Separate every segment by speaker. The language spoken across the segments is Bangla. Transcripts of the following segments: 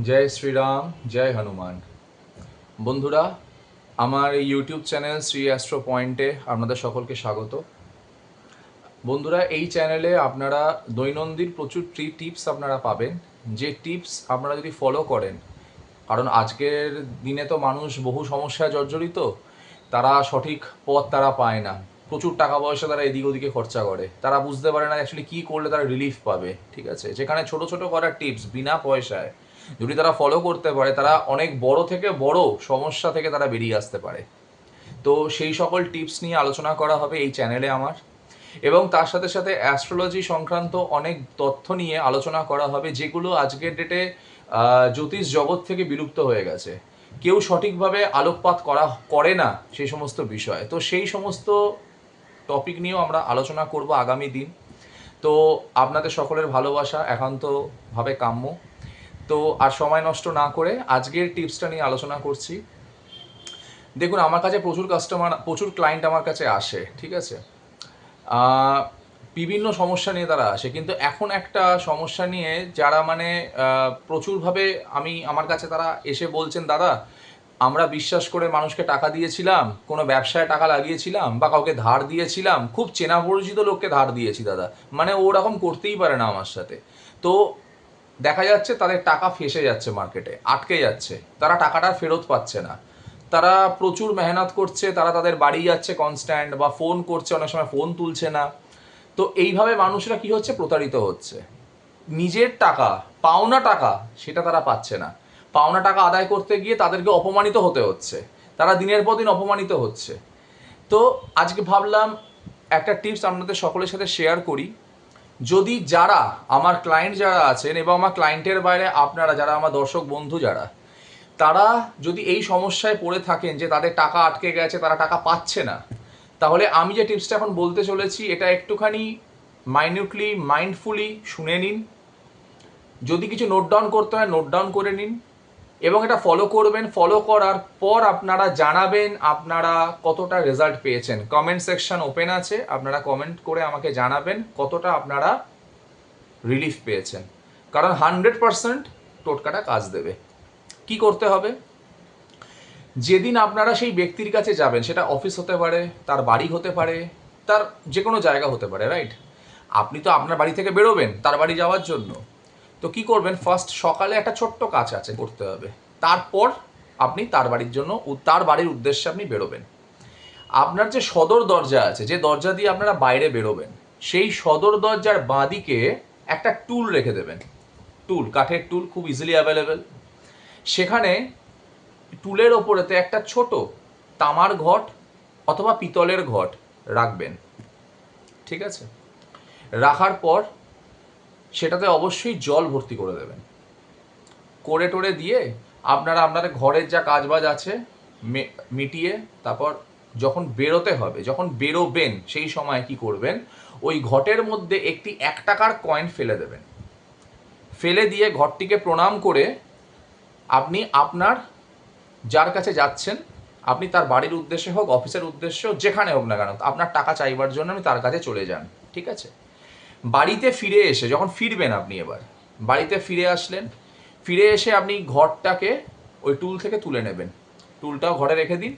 Speaker 1: জয় শ্রীরাম, জয় হনুমান। বন্ধুরা, আমার এই ইউটিউব চ্যানেল শ্রী অ্যাস্ট্রো পয়েন্টে আপনাদের সকলকে স্বাগত। বন্ধুরা, এই চ্যানেলে আপনারা দৈনন্দিন প্রচুর টিপস আপনারা পাবেন, যে টিপস আপনারা যদি ফলো করেন, কারণ আজকের দিনে তো মানুষ বহু সমস্যায় জর্জরিত, তারা সঠিক পথ তারা পায় না, প্রচুর টাকা পয়সা তারা এদিক ওদিকে খরচা করে, তারা বুঝতে পারে না অ্যাকচুয়ালি কী করলে তারা রিলিফ পাবে। ঠিক আছে, যেখানে ছোট ছোট করার টিপস বিনা পয়সায় যদি তারা ফলো করতে পারে, তারা অনেক বড় থেকে বড় সমস্যা থেকে তারা বেরিয়ে আসতে পারে। তো সেই সকল টিপস নিয়ে আলোচনা করা হবে এই চ্যানেলে আমার, এবং তার সাথে সাথে অ্যাস্ট্রোলজি সংক্রান্ত অনেক তথ্য নিয়ে আলোচনা করা হবে, যেগুলো আজকের ডেটে জ্যোতিষ জগৎ থেকে বিলুপ্ত হয়ে গেছে। কেউ সঠিকভাবে আলোকপাত করে না সেই সমস্ত বিষয়। তো সেই সমস্ত টপিক নিয়েও আমরা আলোচনা করব আগামী দিন। তো আপনাদের সকলের ভালোবাসা একান্তভাবে কাম্য। তো আর সময় নষ্ট না করে আজকের টিপসটা নিয়ে আলোচনা করছি। দেখুন, আমার কাছে প্রচুর ক্লায়েন্ট আমার কাছে আসে, ঠিক আছে। আহ, বিভিন্ন সমস্যা নিয়ে তারা আসে, কিন্তু এখন একটা সমস্যা নিয়ে যারা মানে প্রচুরভাবে আমার কাছে তারা এসে বলছেন, দাদা আমরা বিশ্বাস করে মানুষকে টাকা দিয়েছিলাম, কোনো ব্যবসায় টাকা লাগিয়েছিলাম বা কাউকে ধার দিয়েছিলাম, খুব চেনা পরিচিত লোককে ধার দিয়েছি দাদা, মানে ওরকম করতেই পারে না আমার সাথে। তো দেখা যাচ্ছে তাদের টাকা ফেসে যাচ্ছে, মার্কেটে আটকে যাচ্ছে, তারা টাকাটা ফেরত পাচ্ছে না। তারা প্রচুর মেহনত করছে, তারা তাদের বাড়ি যাচ্ছে কনস্ট্যান্ট, বা ফোন করছে, অনেক সময় ফোন তুলছে না। তো এইভাবে মানুষরা কি হচ্ছে, প্রতারিত হচ্ছে। নিজের টাকা, পাওনা টাকা, সেটা তারা পাচ্ছে না। পাওনা টাকা আদায় করতে গিয়ে তাদেরকে অপমানিত হতে হচ্ছে, তারা দিনের পর দিন অপমানিত হচ্ছে। তো আজকে ভাবলাম একটা টিপস আপনাদের সকলের সাথে শেয়ার করি। যদি যারা আমার ক্লায়েন্ট যারা আছেন, এবং আমার ক্লায়েন্টের বাইরে আপনারা যারা আমার দর্শক বন্ধু যারা, তারা যদি এই সমস্যায় পড়ে থাকেন যে তাদের টাকা আটকে গেছে, তারা টাকা পাচ্ছে না, তাহলে আমি যে টিপসটা এখন বলতে চলেছি এটা একটুখানি মাইনিউটলি মাইন্ডফুলি শুনে নিন। যদি কিছু নোট ডাউন করতে হয় নোট ডাউন করে নিন, এবং এটা ফলো করবেন। ফলো করার পর আপনারা জানাবেন আপনারা কতটা রেজাল্ট পেয়েছেন। কমেন্ট সেকশন ওপেন আছে, আপনারা কমেন্ট করে আমাকে জানাবেন কতটা আপনারা রিলিফ পেয়েছেন। কারণ 100% টোটকাটা কাজ দেবে। কি করতে হবে? যেদিন আপনারা সেই ব্যক্তির কাছে যাবেন, সেটা অফিস হতে পারে, তার বাড়ি হতে পারে, তার যে কোনো জায়গা হতে পারে, রাইট? আপনি তো আপনার বাড়ি থেকে বেরোবেন তার বাড়ি যাওয়ার জন্য। তো কি করবেন, ফার্স্ট সকালে একটা ছোট্ট কাজ আছে করতে হবে, তারপর আপনি তার বাড়ির জন্য তার বাড়ির উদ্দেশ্যে আপনি বেরোবেন। আপনার যে সদর দরজা আছে, যে দরজা দিয়ে আপনারা বাইরে বেরোবেন, সেই সদর দরজার বাঁদিকে একটা টুল রেখে দেবেন। টুল, কাঠের টুল, খুব ইজিলি অ্যাভেলেবেল। সেখানে টুলের ওপরেতে একটা ছোট তামার ঘট অথবা পিতলের ঘট রাখবেন, ঠিক আছে। রাখার পর সেটাতে অবশ্যই জল ভর্তি করে দেবেন। করে টোরে দিয়ে আপনারা আপনাদের ঘরের যা কাজবাজ আছে মিটিয়ে, তারপর যখন বেরোতে হবে, যখন বেরোবেন, সেই সময় কি করবেন, ওই ঘটের মধ্যে একটি 1 টাকার কয়েন ফেলে দেবেন। ফেলে দিয়ে ঘরটিকে প্রণাম করে আপনি আপনার যার কাছে যাচ্ছেন, আপনি তার বাড়ির উদ্দেশ্যে হোক, অফিসের উদ্দেশ্যে হোক, যেখানে হোক না কেন, আপনার টাকা চাইবার জন্য আপনি তার কাছে চলে যান, ঠিক আছে। বাড়িতে ফিরে এসে যখন ফিরবেন, আপনি এবার বাড়িতে ফিরে আসলেন, ফিরে এসে আপনি ঘরটাকে ওই টুল থেকে তুলে নেবেন। টুলটাও ঘরে রেখে দিন।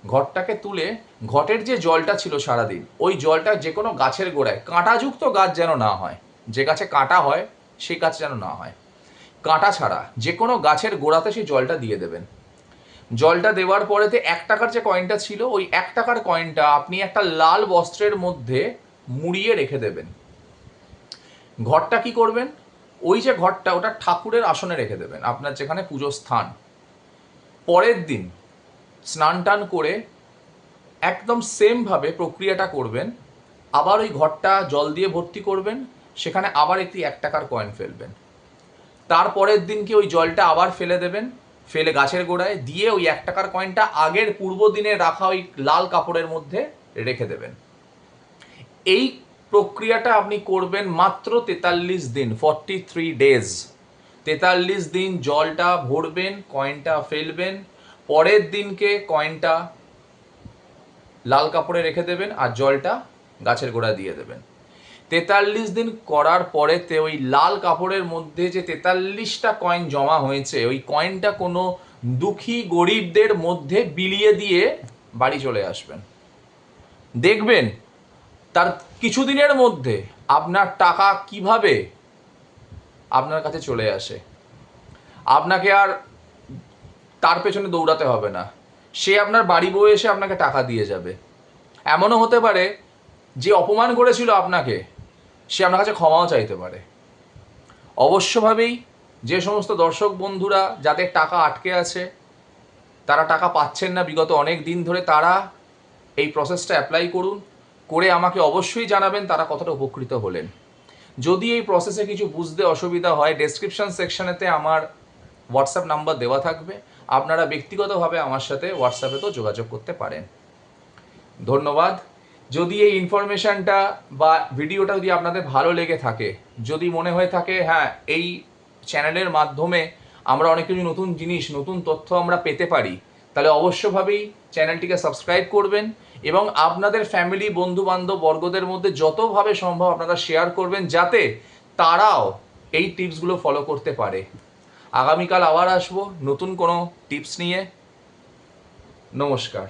Speaker 1: ঘরটাকে তুলে ঘটের যে জলটা ছিল সারাদিন, ওই জলটা যে কোনো গাছের গোড়ায়, কাঁটাযুক্ত গাছ যেন না হয়, যে গাছে কাঁটা হয় সেই গাছ যেন না হয়, কাঁটা ছাড়া যে কোনো গাছের গোড়াতে সেই জলটা দিয়ে দেবেন। জলটা দেওয়ার পরেতে 1 টাকার যে কয়েনটা ছিল, ওই 1 টাকার কয়েনটা আপনি একটা লাল বস্ত্রের মধ্যে মুড়িয়ে রেখে দেবেন। ঘরটা কি করবেন, ওই যে ঘরটা, ওটা ঠাকুরের আসনে রেখে দেবেন, আপনার যেখানে পুজো স্থান। পরের দিন স্নান টান করে একদম সেমভাবে প্রক্রিয়াটা করবেন। আবার ওই ঘরটা জল দিয়ে ভর্তি করবেন, সেখানে আবার একটি 1 টাকার কয়েন ফেলবেন। তারপরের দিনকে ওই জলটা আবার ফেলে দেবেন, ফেলে গাছের গোড়ায় দিয়ে ওই 1 টাকার কয়েনটা আগের পূর্ব দিনে রাখা ওই লাল কাপড়ের মধ্যে রেখে দেবেন। এই প্রক্রিয়াটা আপনি করবেন মাত্র 43 দিন, 43 ডেজ। 43 দিন জলটা ভরবেন, কয়েনটা ফেলবেন, পরের দিনকে কয়েনটা লাল কাপড়ে রেখে দেবেন আর জলটা গাছের গোড়া দিয়ে দেবেন। 43 দিন করার পরেতে ওই লাল কাপড়ের মধ্যে যে 43টা কয়েন জমা হয়েছে, ওই কয়েনটা কোনো দুঃখী গরিবদের মধ্যে বিলিয়ে দিয়ে বাড়ি চলে আসবেন। দেখবেন তার কিছুদিনের মধ্যে আপনার টাকা কিভাবে আপনার কাছে চলে আসে। আপনাকে আর তার পেছনে দৌড়াতে হবে না, সে আপনার বাড়ি বয়ে এসে আপনাকে টাকা দিয়ে যাবে। এমনও হতে পারে যে অপমান করেছিল আপনাকে, সে আপনার কাছে ক্ষমাও চাইতে পারে। অবশ্যভাবেই যে সমস্ত দর্শক বন্ধুরা যাদের টাকা আটকে আছে, তারা টাকা পাচ্ছেন না বিগত অনেক দিন ধরে, তারা এই প্রসেসটা অ্যাপ্লাই করুন, করে আমাকে অবশ্যই জানাবেন তারা কতটা উপকৃত হলেন। যদি এই প্রসেসে কিছু বুঝতে অসুবিধা হয়, ডেসক্রিপশন সেকশনেতে আমার হোয়াটসঅ্যাপ নাম্বার দেওয়া থাকবে, আপনারা ব্যক্তিগতভাবে আমার সাথে হোয়াটসঅ্যাপেতেও যোগাযোগ করতে পারেন। ধন্যবাদ। যদি এই ইনফরমেশনটা বা ভিডিওটা যদি আপনাদের ভালো লেগে থাকে, যদি মনে হয়ে থাকে হ্যাঁ এই চ্যানেলের মাধ্যমে আমরা অনেক কিছু নতুন জিনিস, নতুন তথ্য আমরা পেতে পারি, তাহলে অবশ্যভাবেই চ্যানেলটিকে সাবস্ক্রাইব করবেন এবং আপনাদের ফ্যামিলি, বন্ধু বান্ধব বর্গদের মধ্যে যতভাবে সম্ভব আপনারা শেয়ার করবেন, যাতে তারাও এই টিপসগুলো ফলো করতে পারে। আগামীকাল আবার আসবো নতুন কোনো টিপস নিয়ে। নমস্কার।